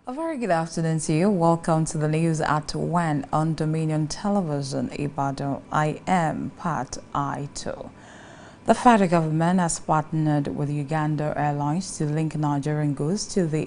A very good afternoon to you. Welcome to the news at 1 on Dominion Television, Ibadan. I am Pat Aito. The federal government has partnered with Uganda Airlines to link Nigerian goods to the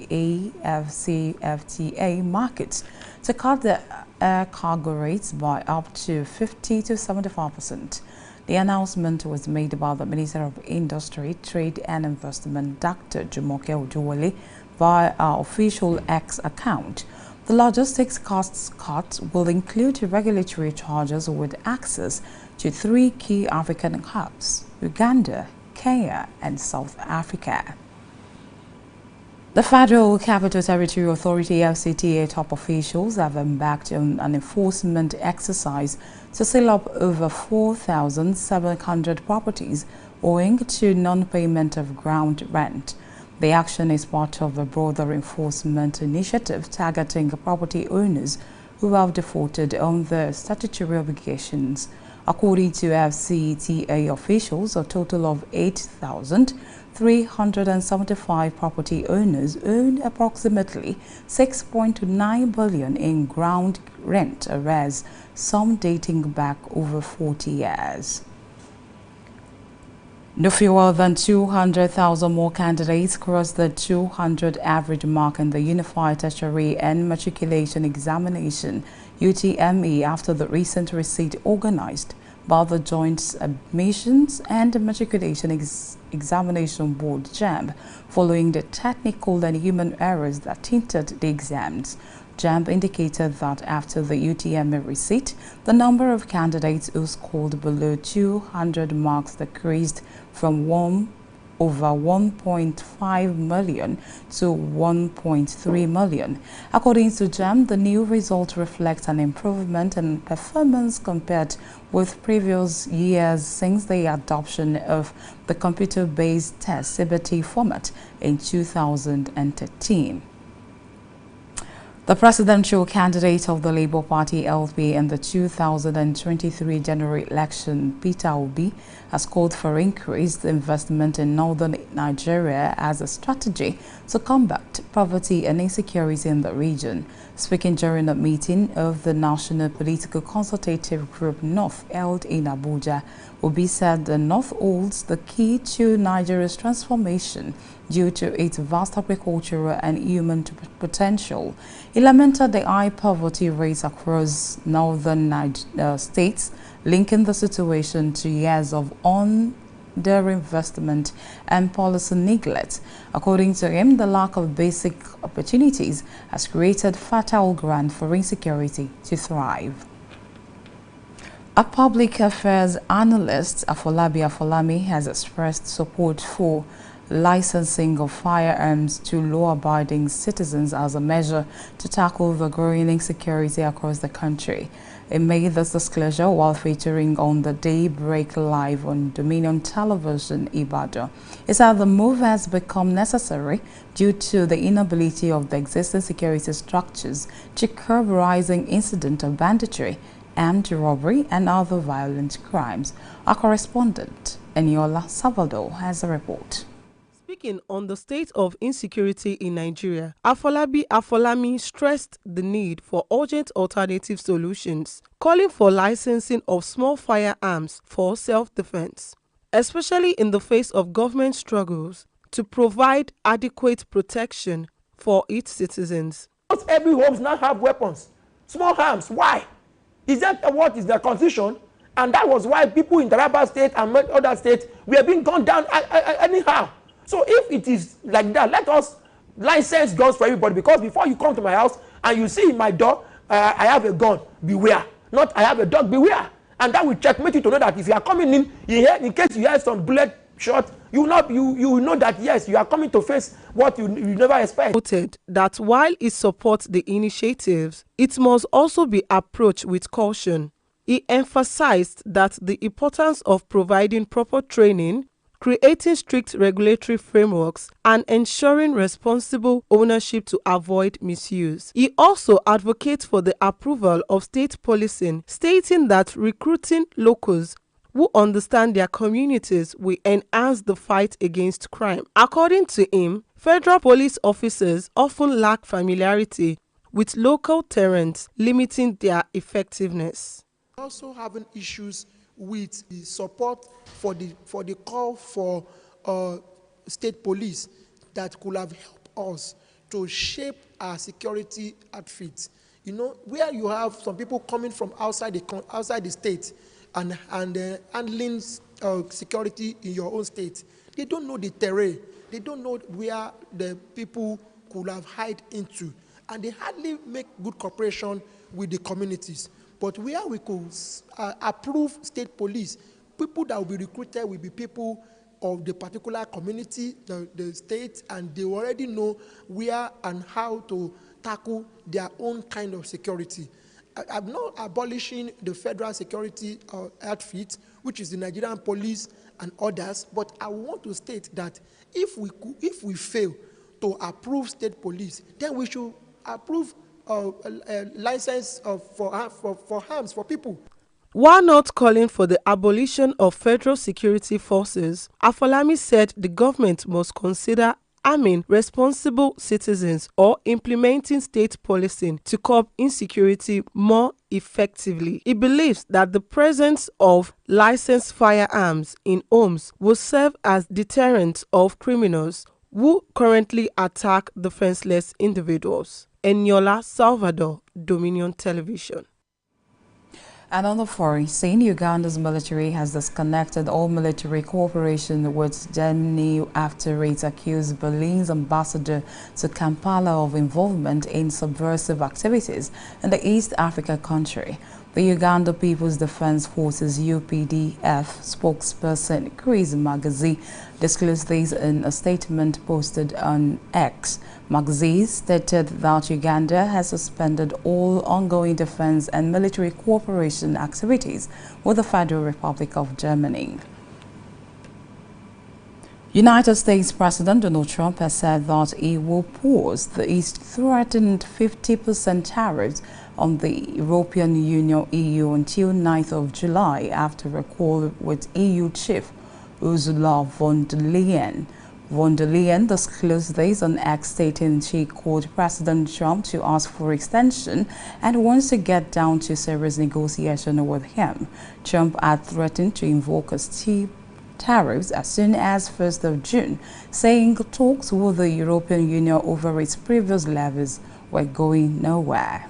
AFCFTA markets to cut the air cargo rates by up to 50 to 75%. The announcement was made by the Minister of Industry, Trade and Investment, Dr. Jumoke Ojuwole, via our official X account. The logistics costs cut will include regulatory charges with access to 3 key African hubs: Uganda, Kenya, and South Africa. The Federal Capital Territory Authority (FCTA) top officials have embarked on an enforcement exercise to seal up over 4,700 properties owing to non-payment of ground rent. The action is part of a broader enforcement initiative targeting property owners who have defaulted on their statutory obligations. According to FCTA officials, a total of 8,375 property owners own approximately 6.9 billion in ground rent arrears, some dating back over 40 years. No fewer than 200,000 more candidates crossed the 200 average mark in the Unified Tertiary and Matriculation Examination (UTME) after the recent receipt organized by the Joint Admissions and Matriculation Examination Board (JAMB) following the technical and human errors that tainted the exams. JAMB indicated that after the UTME receipt, the number of candidates who scored below 200 marks decreased from over 1.5 million to 1.3 million. According to JAMB, the new result reflects an improvement in performance compared with previous years since the adoption of the computer-based test CBT format in 2013. The presidential candidate of the Labour Party (LP) in the 2023 general election, Peter Obi, has called for increased investment in northern Nigeria as a strategy to combat poverty and insecurity in the region. Speaking during a meeting of the National Political Consultative Group North held in Abuja, Obi said the North holds the key to Nigeria's transformation due to its vast agricultural and human potential. He lamented the high poverty rates across northern states, linking the situation to years of underinvestment and policy neglect. According to him, the lack of basic opportunities has created fertile ground for insecurity to thrive. A public affairs analyst, Afolabi Afolami, has expressed support for licensing of firearms to law-abiding citizens as a measure to tackle the growing insecurity across the country. He made this disclosure while featuring on the Daybreak Live on Dominion Television, Ibadan. He said the move has become necessary due to the inability of the existing security structures to curb rising incidents of banditry, armed robbery, and other violent crimes. Our correspondent, Eniola Salvador, has a report. Speaking on the state of insecurity in Nigeria, Afolabi stressed the need for urgent alternative solutions, calling for licensing of small firearms for self-defense, especially in the face of government struggles to provide adequate protection for its citizens. Not every home now have weapons, small arms. Why? Is that what is the constitution? And that was why people in Taraba State and other states were being gunned down anyhow. So if it is like that, let us license guns for everybody, because before you come to my house and you see in my door, I have a gun, beware. Not I have a dog, beware. And that will checkmate you to know that if you are coming in case you hear some bullet shot, you will know that yes, you are coming to face what you never expect. Noted that while it supports the initiatives, it must also be approached with caution. He emphasized that the importance of providing proper training, creating strict regulatory frameworks, and ensuring responsible ownership to avoid misuse. He also advocates for the approval of state policing, stating that recruiting locals who understand their communities will enhance the fight against crime. According to him, federal police officers often lack familiarity with local terrains, limiting their effectiveness. Also having issues with the support for the call for state police that could have helped us to shape our security outfits. You know, where you have some people coming from outside the state and handling security in your own state, they don't know the terrain. They don't know where the people could have hide into, and they hardly make good cooperation with the communities. But where we could approve state police, people that will be recruited will be people of the particular community, the state, and they already know where and how to tackle their own kind of security. I'm not abolishing the federal security outfit, which is the Nigerian police and others, but I want to state that if we fail to approve state police, then we should approve a license for arms for people. While not calling for the abolition of federal security forces, Afolabi said the government must consider arming responsible citizens or implementing state policing to curb insecurity more effectively. He believes that the presence of licensed firearms in homes will serve as deterrent of criminals who currently attack defenseless individuals. Eniola Salvador, Dominion Television. And on the foreign scene, Uganda's military has disconnected all military cooperation with Germany after it accused Berlin's ambassador to Kampala of involvement in subversive activities in the East Africa country. The Uganda People's Defense Forces UPDF spokesperson Chris Magazi disclosed this in a statement posted on X. Magazi stated that Uganda has suspended all ongoing defense and military cooperation activities with the Federal Republic of Germany. United States President Donald Trump has said that he will pause the East-threatened 50% tariffs on the European Union (EU) until 9th of July after a call with EU chief Ursula von der Leyen. Von der Leyen disclosed this on X, stating she called President Trump to ask for extension and wants to get down to serious negotiation with him. Trump had threatened to invoke a steep tariffs as soon as 1st of June, saying talks with the European Union over its previous levies were going nowhere.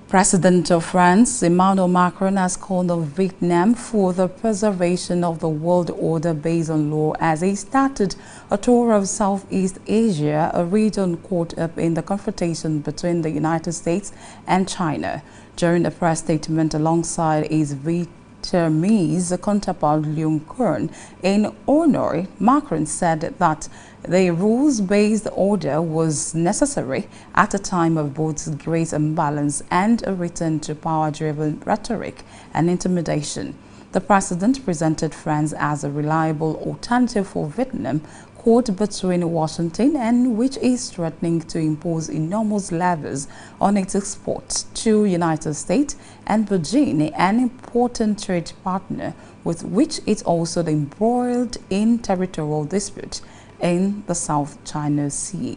President of France, Emmanuel Macron, has called on Vietnam for the preservation of the world order based on law as he started a tour of Southeast Asia, a region caught up in the confrontation between the United States and China. During a press statement alongside his Vietnamese counterpart Leung Kern in Hanoi, Macron said that the rules-based order was necessary at a time of both great imbalance and a return to power-driven rhetoric and intimidation. The president presented France as a reliable alternative for Vietnam, caught between Washington and which is threatening to impose enormous levies on its exports to United States, and Beijing, an important trade partner with which it's also embroiled in territorial disputes in the South China Sea.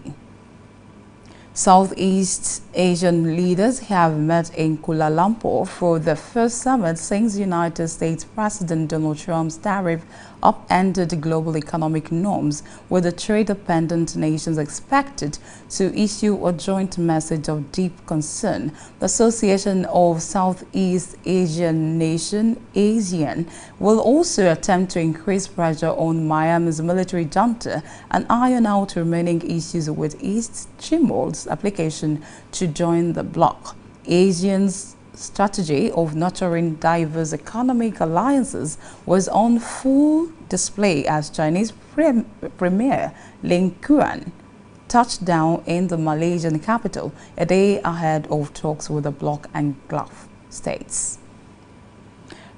Southeast Asian leaders have met in Kuala Lumpur for the first summit since United States President Donald Trump's tariff upended global economic norms, with the trade-dependent nations expected to issue a joint message of deep concern. The Association of Southeast Asian Nations, ASEAN, will also attempt to increase pressure on Myanmar's military junta and iron out remaining issues with East Timor's application to join the bloc. ASEAN's strategy of nurturing diverse economic alliances was on full display as Chinese Premier Ling Qian touched down in the Malaysian capital a day ahead of talks with the bloc and Gulf states.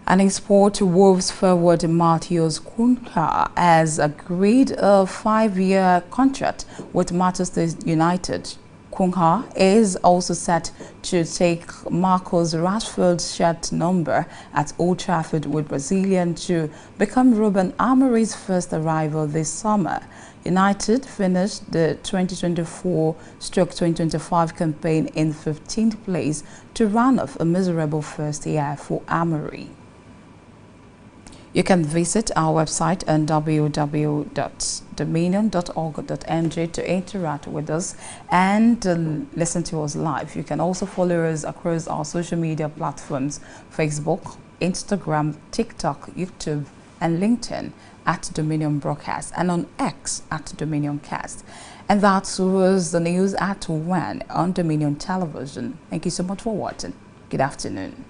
And in sport, Wolves forward Matheus Cunha has agreed a 5-year contract with Manchester United. Cunha is also set to take Marcus Rashford's shirt number at Old Trafford, with Brazilian to become Ruben Amorim's first arrival this summer. United finished the 2024-2025 campaign in 15th place to round off a miserable first year for Amorim. You can visit our website on www.dominion.org.nj to interact with us and listen to us live. You can also follow us across our social media platforms: Facebook, Instagram, TikTok, YouTube, and LinkedIn at Dominion Broadcast, and on X at Dominion Cast. And that was the news at 1 on Dominion Television. Thank you so much for watching. Good afternoon.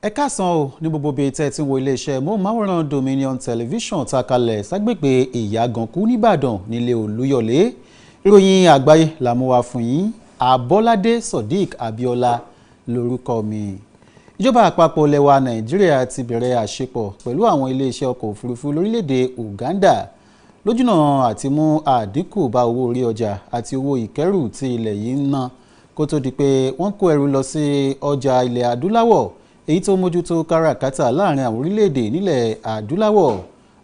ẹ káàsán o ní gbogbo bíi tẹ́ ti ń wo iléeṣẹ́ móhùnmáwòrán Dominion Television takalẹ̀ ságbègbè Ìyàgànkú nìbàdàn nílé Olúyọ̀lé ìròyìn àgbáyé la mú wá fún yín. Abọ́ládé Sodiq Abíọ́lá lórúkọ mi. Ìjọba àpapọ̀ lẹwa Nàìjíríà ti bẹ̀rẹ̀ àṣepọ̀ pẹ̀lú àwọn iléeṣẹ́ ọkọ̀ òfurufú lórílẹ̀‐èdè Uganda lójúnà àti mú àdínkù bá owó orí ọjà àti owó ìkẹ́rù tí ilẹ̀ yìí ń ná kó tó di pé wọ́n kó ẹrù lọ sí ọjà ilẹ̀ adúláwọ̀ èyí tó mójútó káràkátà láàrin àwọn orílẹ̀-èdè nílẹ̀ adúláwọ̀.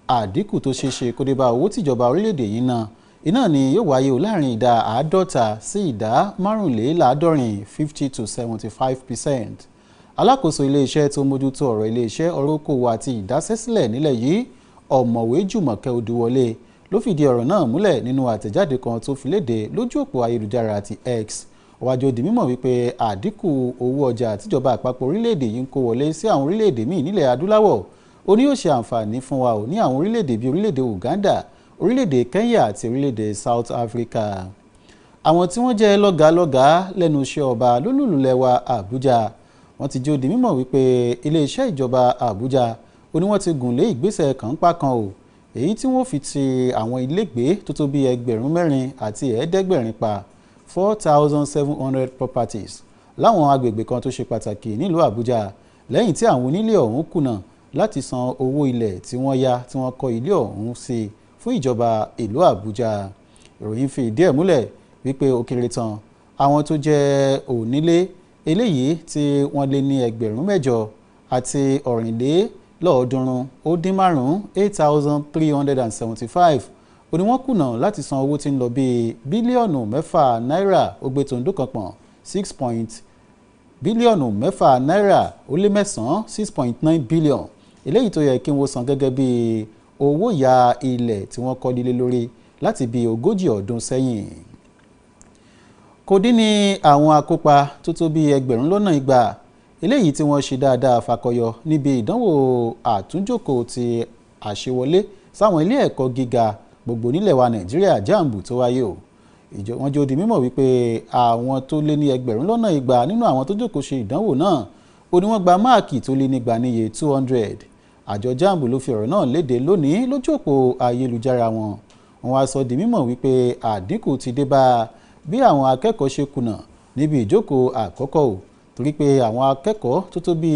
Àdínkù tó ṣeéṣe kó dé bá owó tìjọba orílẹ̀-èdè yìí ná iná ni yóò wáyé láàrin ìdá 50 sí ìdá 45 50 to 75%. Alákòóso iléeṣẹ́ tó mójútó ọ̀rọ̀ iléeṣẹ́ ọ̀rọ̀ okòwò àti ìdásẹ́sílẹ̀ nílẹ̀ yìí ọ̀mọ̀wé Jùmọ̀kẹ́ Odúwọlé ló fìdí ọ̀rọ̀ náà múlẹ̀ nínú àtẹ̀jáde kan tó fi léde lójú òpó ayélujára àti X. Ó wá jẹ́ ó di mímọ̀ wípé àdínkù owó ọjà tíjọba àpapọ̀ orílẹ̀-èdè yìí ń kó wọlé sí àwọn orílẹ̀-èdè míì nílẹ̀ adúláwọ̀ ó ní yóò ṣe àǹfààní fún wa ò ní àwọn orílẹ̀-èdè bíi orílẹ̀-èdè Uganda, orílẹ̀-èdè Kenya àti orílẹ̀-èdè South Africa. Àwọn tí wọ́n jẹ́ lọ́gàálọ́gàá lẹ́nu iṣẹ́ ọba lólùlùlẹ̀ wa Àbújá wọ́n ti jẹ́ ó di mímọ̀ wípé iléeṣẹ́ ìjọba Àbújá ó ní wọ́n ti gùn lé ìgbésẹ̀ kànńpá kan o èyí tí wọ́n fi ti àwọn ilégbèé tó tó bí 4,000 àti 500 pa 4,700 properties láwọn agbègbè kan tó ṣe pàtàkì nílùú Àbújá lẹ́yìn tí àwọn onílé ọ̀hún kùnà láti san owó ilẹ̀ tí wọ́n yá tí wọ́n kọ́ ilé ọ̀hún sí fún ìjọba ìlú Àbújá. Ìròyìn fi ìdí ẹ̀ múlẹ̀ wípé ó kéré tán àwọn tó jẹ́ onílé eléyìí tí wọ́n lé ní 8,000 àti 450 8,375 ó ní wọ́n kùnà láti san owó tí ń lọ bíi bílíọ̀nù 6 náírà ó gbé tòǹdó kan pọ̀n 6 bílíọ̀nù 6 náírà ó lé 6.9 bílíọ̀nù eléyìí tó yẹ kí wọ́n san gẹ́gẹ́ bí owó ya ilẹ̀ tí wọ́n kọ́ lílé lórí láti bí 40 ọdún sẹ́yìn. Kò dín ní àwọn akópa tó tó bí 200,000 eléyìí tí wọ́n ṣe dáadáa fakọyọ níbi ìdánwò àtúnjókòó ti àṣewọlé sáwọn ilé ẹ̀kọ́ gíga gbogbo nílẹ̀ wa Nàìjíríà JAMB tó wáyé o. Wọ́n jẹ́ ó di mímọ̀ wípé àwọn tó lé ní 200,000 nínú àwọn tó jókòó ṣe ìdánwò náà ó ní wọ́n gba máàkì tó lé nígbà níye 200. Àjọ JAMB ló fi ọ̀rọ̀ náà léde lónìí lójú òpó ayélujára wọn. Wọ́n wá sọ di mímọ̀ wípé àdínkù ti dé bá bí àwọn akẹ́kọ̀ọ́ ṣe kùnà níbi ìjókòó àkọ́kọ́ o torí pé àwọn akẹ́kọ̀ọ́ tó tó bí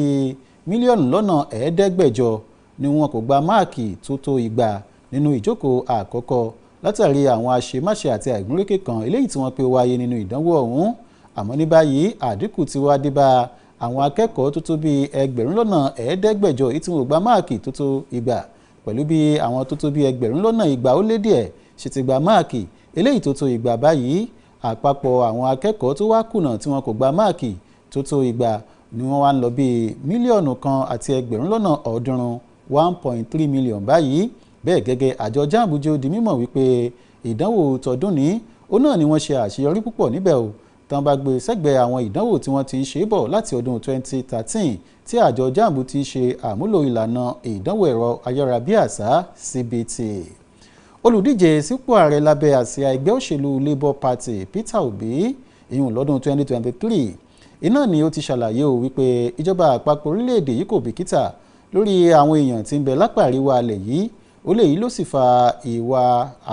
1,500,000 ni wọn kò gba máàkì tó tó 200 nínú ìjókòó àkọ́kọ́ látàrí àwọn àṣemáṣe àti àìgúnrégé kan eléyìí tí wọ́n pé wáyé nínú ìdánwò ọ̀hún. Àmọ́ ní báyìí àdínkù ti wá dé bá àwọn akẹ́kọ̀ọ́ tó tó bí 1,500,000 èyí tí wọ́n gba máàkì tó tó 200 pẹ̀lú bí àwọn tó tó bí 1,200 ó lé díẹ̀ ṣe ti gba máàkì eléyìí tó tó 200 báyìí. Àpapọ̀ àwọn akẹ́kọ̀ọ́ tó wá kùnà tí wọn kò gba máàkì tó tó 200 ni wọ́n wá ń lọ bí 1,000,000 1.3 million báyìí. Bẹ́ẹ̀ gẹ́gẹ́ àjọ JAMB jẹ́ ó di mímọ̀ wípé ìdánwò tọdún ní ó náà ni wọ́n ṣe àṣeyọrí púpọ̀ níbẹ̀ o tán bá gbé sẹ́gbẹ̀ẹ́ àwọn ìdánwò tí wọ́n ti ń ṣe bọ̀ láti ọdún 2013 tí àjọ JAMB ti ṣe àmúlò ìlànà ìdánwò ẹ̀rọ ayárabíàṣá CBT. Olùdíje sípò ààrẹ lábẹ́ àsíá ẹgbẹ́ òṣèlú Labour Party Peter Obi ìyún lọ́dún 2023 iná ni ó ti ṣàlàyé o wípé ìjọba àpapọ̀ orílẹ̀-èdè yìí kò bìkítà lórí àwọn èèyàn tí ń bẹ lápá àríwá alẹ̀ yìí ó léyìí ló sì fa ìwà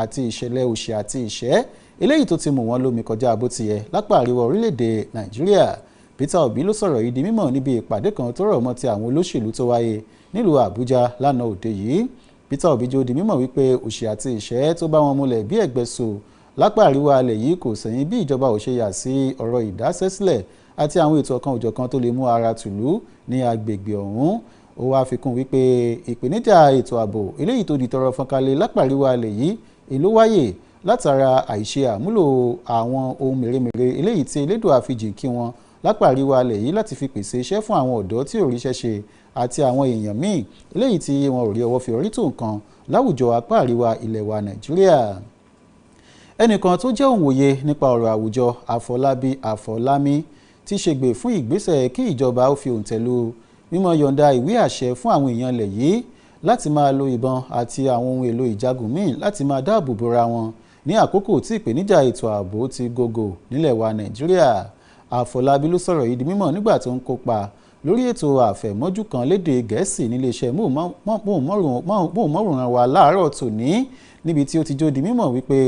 àti ìṣẹ̀lẹ̀ òṣì àti ìṣẹ́ eléyìí tó ti mú wọn lómi kọjá bó ti yẹ lápá àríwá orílẹ̀-èdè Nàìjíríà. Peter Obi ló sọ̀rọ̀ yìí di mímọ̀ níbi ìpàdé kan tó rọ̀ mọ́ ti àwọn olóṣèlú tó wáyé nílùú Àbújá lánàá òde yìí. Peter Obi jẹ́ ó di mímọ̀ wípé òṣì àti ìṣẹ́ tó bá wọn múlẹ̀ bí ẹ̀gbẹ́sọ lápá àríwá alẹ̀ yìí kò sẹ́yìn bí ìjọba ò ṣe yà sí ọ̀rọ̀ ìdásẹ́sílẹ̀ àti àwọn ètò ọ̀kan òjọ̀kan tó lè mú ara tùlú ní agbègbè ọ̀hún. Ó wá fi kún wípé ìpèníjà ètò ààbò eléyìí tó di tọrọ fọ́nkálẹ̀ lápá àríwá alẹ̀ yìí èló wáyè látara àìṣe àmúlò àwọn ohun mèremère eléyìí tí Elédùà fi jìn kí wọn lápá àríwá alẹ̀ yìí láti fi pèsè iṣẹ́ fún àwọn ọ̀dọ́ tí ò ríṣẹ́ ṣe àti àwọn èèyàn míì eléyìí tí wọn ò rí ọwọ́ fi orí tó nǹkan láwùjọ apá àríwá ilẹ̀ wa Nàìjíríà. Ẹnìkan tó jẹ́ òǹwòye nípa ọ̀rọ̀ àwùjọ Afọlábí Afọlámí ti ṣègbè fún ìgbésẹ̀ kí ìjọba ó fi òǹtẹ̀lù mímọ́ yọ̀ǹda ìwé àṣẹ fún àwọn èèyàn ilẹ̀ yìí láti máa lo ìbọn àti àwọn ohun èlò ìjagun míì láti máa dáàbò bora wọn ní àkókò tí ìpèníjà ètò ààbò ti gògò nílẹ̀ wa Nàìjíríà. Àfọlábí ló sọ̀rọ̀ yìí di mímọ̀ nígbà tó ń kópa lórí ètò àfẹ̀mọ́jú kan lédè Gẹ̀ẹ́sì níléeṣẹ́ móhùnmáwòrán wa láàárọ̀ tòní, níbi tí ó ti jó di mímọ̀ wípé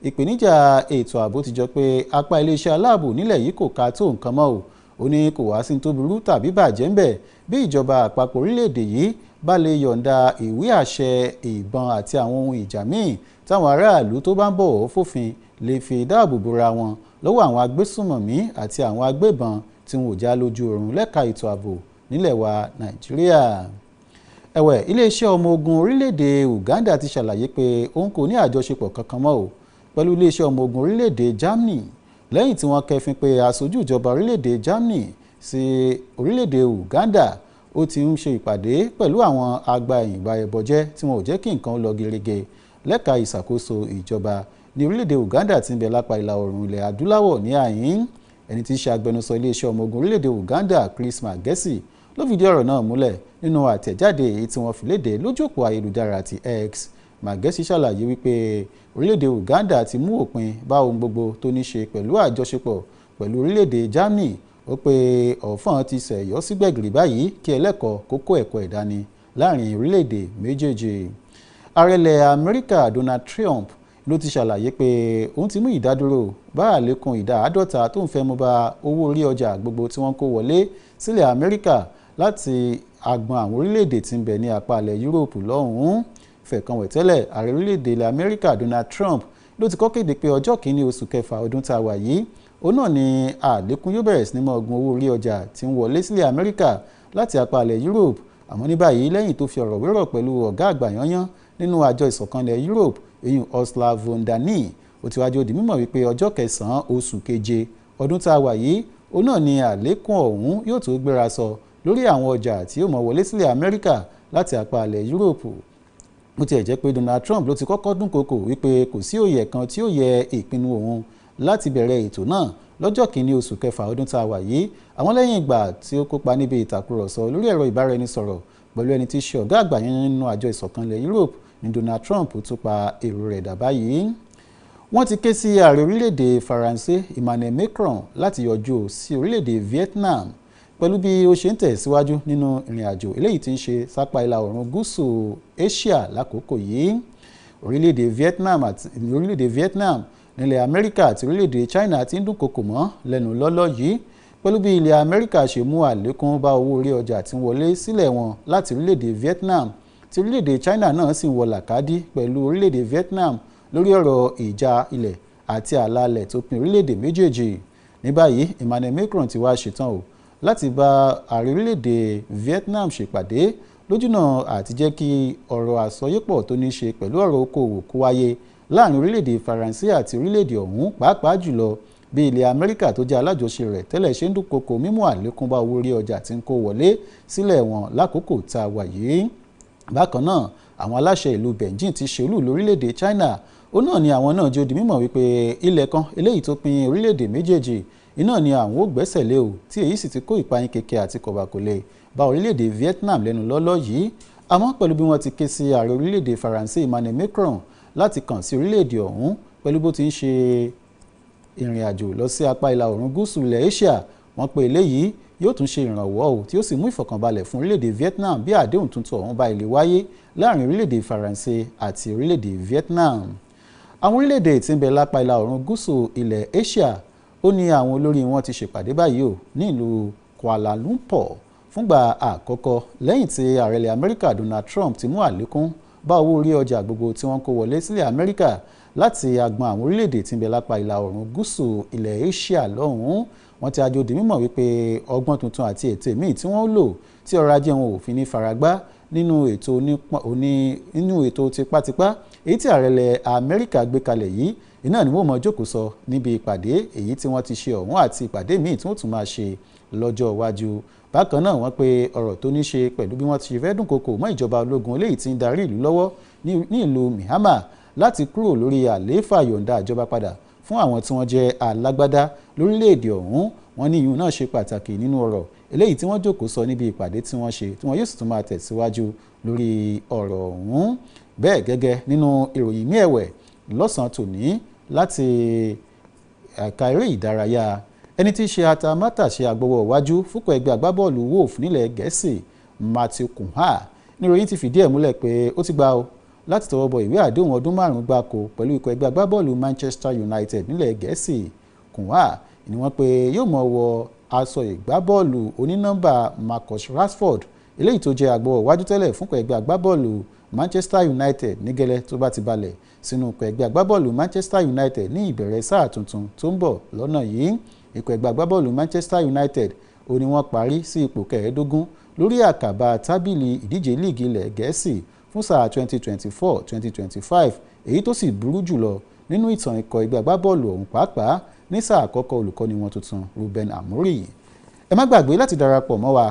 ìpèníjà ètò ààbò ti jọ pé apá iléeṣẹ́ aláàbò nílẹ̀ yìí kò ká tó nǹkan mọ́ o. Ó ní kò wá sí tó burú tàbí bàjẹ́ ń bẹ̀ bí ìjọba àpapọ̀ orílẹ̀-èdè yìí bá lè yọ̀ǹda ìwé àṣẹ ìbọn àti àwọn ohun ìjà míì táwọn aráàlú tó bá ń bọ̀wọ̀ fòfin lè fi dáàbò bora wọn lọ́wọ́ àwọn agbésùnmọ̀mí àti àwọn agbébọn tí wọn ò já lójú oorun lẹ́ka ètò ààbò nílẹ̀ wa Nàìjíríà. Ẹ̀wẹ̀, iléeṣẹ́ ọmọ ogun orílẹ̀-èdè Uganda ti ṣàlàyé pé òun kò ní àjọṣepọ̀ kankan mọ́ o pẹ̀lú iléeṣẹ́ ọmọ ogun orílẹ̀-èdè Germany lẹ́yìn tí wọ́n kẹ́fín pé aṣojú ìjọba orílẹ̀-èdè Germany sí orílẹ̀-èdè Uganda ó ti ń ṣe ìpàdé pẹ̀lú àwọn agba-ìbàyẹ̀bọ̀jẹ́ tí wọn ò jẹ́ kí nǹkan lọ gerege lẹ́ka ìṣàkóso ìjọba ní orílẹ̀-èdè Uganda tí ń bẹ lápá ìlà oòrùn ilẹ̀ adúláwọ̀ ní àyín. Ẹni tí í ṣe agbẹnusọ iléeṣẹ́ ọmọ ogun orílẹ̀-èdè Uganda Chris Magesi ló fìdí ọ̀rọ̀ náà múlẹ̀ nínú àtẹ̀jáde èyí tí wọ́n fi léde lójú òpó ayélujára ti X. Magesi ṣàlàyé wípé orílẹ̀-èdè Uganda ti mú òpin bá ohun gbogbo tó ní ṣe pẹ̀lú àjọṣepọ̀ pẹ̀lú orílẹ̀-èdè Germany. Ó pé ọ̀fọ̀n ti ṣẹ̀yọ́ sí gbẹ̀gìrì báyìí kí ẹlẹ́kọ̀ọ́ kókó ẹ̀kọ́ ìdání láàrin orílẹ̀-èdè méjèèjì. Ààrẹ ilẹ̀ Amẹ́ríkà Donald Trump ló ti ṣàlàyé pé òun ti mú ìdádúró bá àlékún ìdá 50 tó ń fẹ́ mú bá owó orí ọjà gbogbo tí wọ́n kó wọlé sílẹ̀ Amẹ́ríkà láti agbọn àwọn orílẹ̀-èdè tí ń bẹ ní apá ilẹ̀ Yúróòpù lọ́hùn-ún. Fẹ̀kanwẹ̀tẹ́lẹ̀ ààrẹ orílẹ̀-èdè ilẹ̀ Amẹ́ríkà Donald Trump ló ti kọ́ kéde pé ọjọ́ kìíní oṣù kẹfà ọdún tá a wà yìí òun náà ni àlékún yóò bẹ̀rẹ̀ sí ní mọ́ gun owó orí ọjà tí ń wọlé sílẹ̀ Amẹ́ríkà láti apá ilẹ̀ Europe. Àmọ́ ní báyìí lẹ́yìn tó fi ọ̀rọ̀ wérọ̀ pẹ̀lú ọ̀gá àgbà yányán nínú àjọ ìṣọ̀kanlẹ̀ Europe èyí Ursula von der Leyen, ó ti wájú di mímọ̀ wípé ọjọ́ kẹsàn-án oṣù keje ọdún tá a wà yìí òun náà ni àlékún ọ̀hún yóò tó gbéra sọ lórí àwọn ọjà tí yóò mọ́ wọlé sílẹ̀ Amẹ́ríkà láti apá ilẹ̀ Europe. Bó tiẹ̀ jẹ́ pé Donald Trump ló ti kọ́kọ́ dúnkokò wípé kò sí òye kan tí ó yẹ ìpinnu òun láti bẹ̀rẹ̀ ètò náà lọ́jọ́ kìíní oṣù kẹfà ọdún tá a wà yìí. Àwọn lẹ́yìn ìgbà tí ó kópa níbi ìtàkùrọ̀sọ lórí ẹ̀rọ ìbáraẹnisọ̀rọ̀ pẹ̀lú ẹni tí í ṣe ọ̀gá àgbà yẹn nínú àjọ ìṣọ̀kanlẹ̀ Europe ní Donald Trump tún pa èrò rẹ̀ dà báyìí. Wọ́n ti ké sí ààrẹ orílẹ̀-èdè Faransé Emmanuel Macron láti yọjú sí orílẹ̀-èdè Vietnam pẹ̀lú bí ó ṣe ń tẹ̀síwájú nínú ìrìn àjò eléyìí tí ń ṣe sápá ìlà oòrùn gúúsù Asia lákòókò yìí. Orílẹ̀-èdè Vietnam nílẹ̀ Amẹ́ríkà àti orílẹ̀-èdè China ti ń dúnkokò mọ́ lẹ́nu lọ́lọ́ yìí pẹ̀lú bí ilẹ̀ Amẹ́ríkà ṣe mú àlékún bá owó orí ọjà tí ń wọlé sílẹ̀ wọn láti orílẹ̀-èdè Vietnam tí orílẹ̀-èdè China náà sì ń wọ làkàdí pẹ̀lú orílẹ̀-èdè Vietnam lórí ọ̀rọ̀ ìjà ilẹ̀ àti ààlà tó pin orílẹ̀-èdè méjèèjì. Ní báyìí Emmanuel Macron ti wá ṣetán o láti bá ààrẹ orílẹ̀-èdè Vietnam ṣèpàdé lójúnà àti jẹ́ kí ọ̀rọ̀ àsọyépọ̀ tó ní ṣe pẹ̀lú ọ̀rọ̀ okòwò kó wáyé láàrin orílẹ̀-èdè Faransé àti orílẹ̀-èdè ọ̀hún, pàápàá jùlọ bí ilẹ̀ Amẹ́ríkà tó jẹ́ alájọṣe rẹ̀ tẹ́lẹ̀ ṣe ń dúnkokò mímú àlékún bá owó orí ọjà tí ń kó wọlé sílẹ̀ wọn lákòókò tá a wà yìí. Bákan náà àwọn aláṣẹ ìlú Beijing ti ṣe olú lórílẹ̀-èdè China ó náà ni àwọn náà jẹ́ ó di mímọ̀ wípé ilẹ̀ kan eléyìí tó pin orílẹ̀-èdè méjèèjì iná ni àwọn ó gbẹ́sẹ̀ lé o tí èyí sì ti kó ìpayín keke àti kọ̀bàkọ̀lẹ̀ bá orílẹ̀-èdè Vietnam lẹ́nu lọ́lọ́ yìí. Àmọ́ pẹ̀lú bí wọ́n ti ké sí ààrẹ orílẹ̀-èdè Faransé Emmanuel Macron láti kàn sí orílẹ̀-èdè ọ̀hún pẹ̀lú bó ti ń ṣe ìrìn àjò lọ sí apá ìlà oòrùn gúúsù ilẹ̀ Asia, wọ́n pé eléyìí yóò tún ṣe ìrànwọ́ o tí ó sì mú ìfọ̀kànbalẹ̀ fún orílẹ̀-èdè Vietnam bí àdéhùn tuntun ọ̀hún bá ilé wáyé láàrin orílẹ̀-èdè Faransé àti orílẹ̀-èdè Vietnam. Àwọn orílẹ̀-èdè tí ń bẹ lápá ìlà oòrùn gúúsù ilẹ̀ Asia ó ní àwọn olórí wọn ti ṣèpàdé báyìí o ní ìlú Kuala Lumpur fúngbà àkọ́kọ́ lẹ́yìn tí ààrẹ ilẹ̀ Amẹ́ríkà Donald Trump ti mú àlékún bá owó orí ọjà gbogbo tí wọ́n kó wọlé sílẹ̀ Amẹ́ríkà láti agbọn àwọn orílẹ̀-èdè tí ń bẹ lápá ìlà oòrùn gúúsù ilẹ̀ Asia lọ́hùn-ún. Wọ́n ti àjò di mímọ̀ wípé ọgbọ́n tuntun àti ètò míì tí wọ́n lò tí ọrọ̀ ajé wọn ò fi ní faragbá nínú ètò tipátipá èyí tí ààrẹ ilẹ̀ Amẹ́ríkà gbé kalẹ̀ yìí iná ni wọ́n mọ̀ jókòó sọ níbi ìpàdé èyí tí wọ́n ti ṣe ọ̀hún àti ìpàdé míì tí wọ́n tún máa ṣe lọ́jọ́ iwájú. Bákan náà wọ́n pe ọ̀rọ̀ tó ní ṣe pẹ̀lú bí wọ́n ti fẹ́ dúnkokò mọ́ ìjọba ológun eléyìí tí ń darí ìlú lọ́wọ́ ní ìlú Myanmar láti kúrò lórí àlééfà yọ̀ǹda ìjọba padà fún àwọn tí wọ́n jẹ́ alágbádá lórílẹ̀‐èdè ọ̀hún. Wọ́n ní ìyún náà ṣe pàtàkì nínú ọ̀rọ̀ eléyìí tí wọ́n jókòó sọ níbi ìpàdé tí wọ́n ṣe tí wọ́n yóò sì tún máa tẹ̀síwájú lórí ọ̀rọ̀ ọ̀hún. Bẹ́ẹ̀ gẹ́gẹ́ nínú ìròyìn ní ẹ̀wẹ̀ lọ́sàn-án tòní láti ẹ̀ka eré ìdárayá ẹni tí í ṣe atamátàṣe agbowó iwájú fúnkọ̀ ẹgbẹ́ agbábọ́ọ̀lù Wolf nílẹ̀ Gẹ̀ẹ́sì Matthew Cunha níròyìn ti fìdí ẹ̀ múlẹ̀ pé ó ti gbà ó láti tọwọ́ bọ ìwé àdéhùn ọdún 5 gbáko pẹ̀lú ikọ̀ ẹgbẹ́ agbábọ́ọ̀lù Manchester United nílẹ̀ Gẹ̀ẹ́sì. Cunha ni wọ́n pé yóò mọ̀ wọ aṣọ ìgbábọ́ọ̀lù onínọ́mbà Marcus Rashford eléyìí tó jẹ́ agbowó iwájú tẹ́lẹ̀ fúnkọ̀ ẹgbẹ́ agbábọ́ọ̀lù Manchester United ní gẹ́lẹ́ tó bá ti balẹ̀ sínú ikọ̀ ẹgbẹ́ agbábọ́ọ̀lù Manchester United ní ìbẹ̀rẹ̀ sáà tuntun tó ń bọ̀ lọ́nà yìí. Ikọ̀ ẹgbẹ́ agbábọ́ọ̀lù Manchester United ó ní wọ́n parí sí ipò kẹẹ̀ẹ́dógún lórí àkàbà tábìlì ìdíje líìgì ilẹ̀ Gẹ̀ẹ́sì fún sáà 2024-2025 èyí tó sì burú jùlọ nínú ìtàn ikọ̀ ẹgbẹ́ agbábọ́ọ̀lù ọ̀hún pàápàá ní sáà àkọ́kọ́ olùkọ́ni wọn tuntun Ruben Amorim. Ẹ má gbàgbé láti darapọ̀ mọ́ wa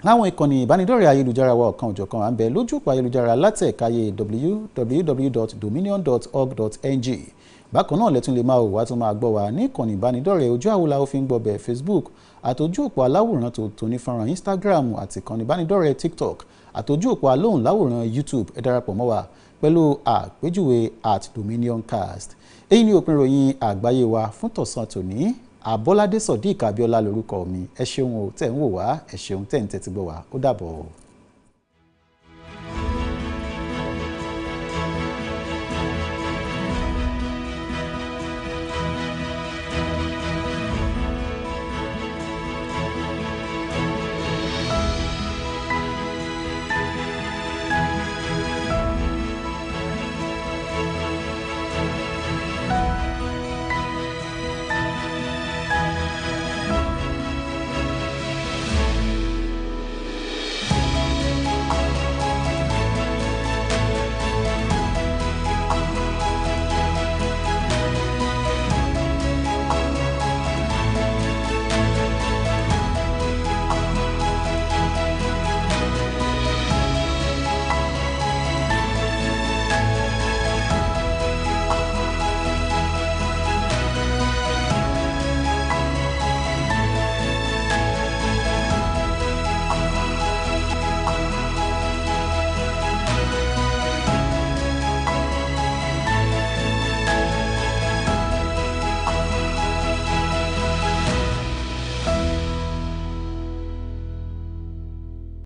láwọn ìkànnì ìbánidọ́rẹ̀ẹ́ ayélujára wa ọ̀kan òjọ̀kan à ń bẹ lójú òpó ayélujára látẹ̀káyé www.dominion.org.ng. bákan náà lẹ́tún lè máa wò wá tó máa gbọ́ wa ní ìkànnì ìbánidọ́rẹ̀ẹ́ ojú àwòlá òfin gbọ̀bẹ̀ Facebook àtòjú òpó aláwòrán tó ní fọ́nrán Instagram àti ìkànnì ìbánidọ́rẹ̀ẹ́ TikTok àtòjú òpó alóhùn láwòrán YouTube. Ẹ darapọ̀ mọ́ wa pẹ̀lú àpèjúwe @dominioncast. èyí ni òpin ìròyìn àgbáyé wa fún tọ̀sán tòní. Abọ́ládé Sodiq Abíọ́lá lórúkọ mi. Ẹ ṣeun o tẹ̀ ń wò wá, ẹ ṣeun tẹ̀ ń tẹ́tí gbọ́ wá. Ó dàbọ̀.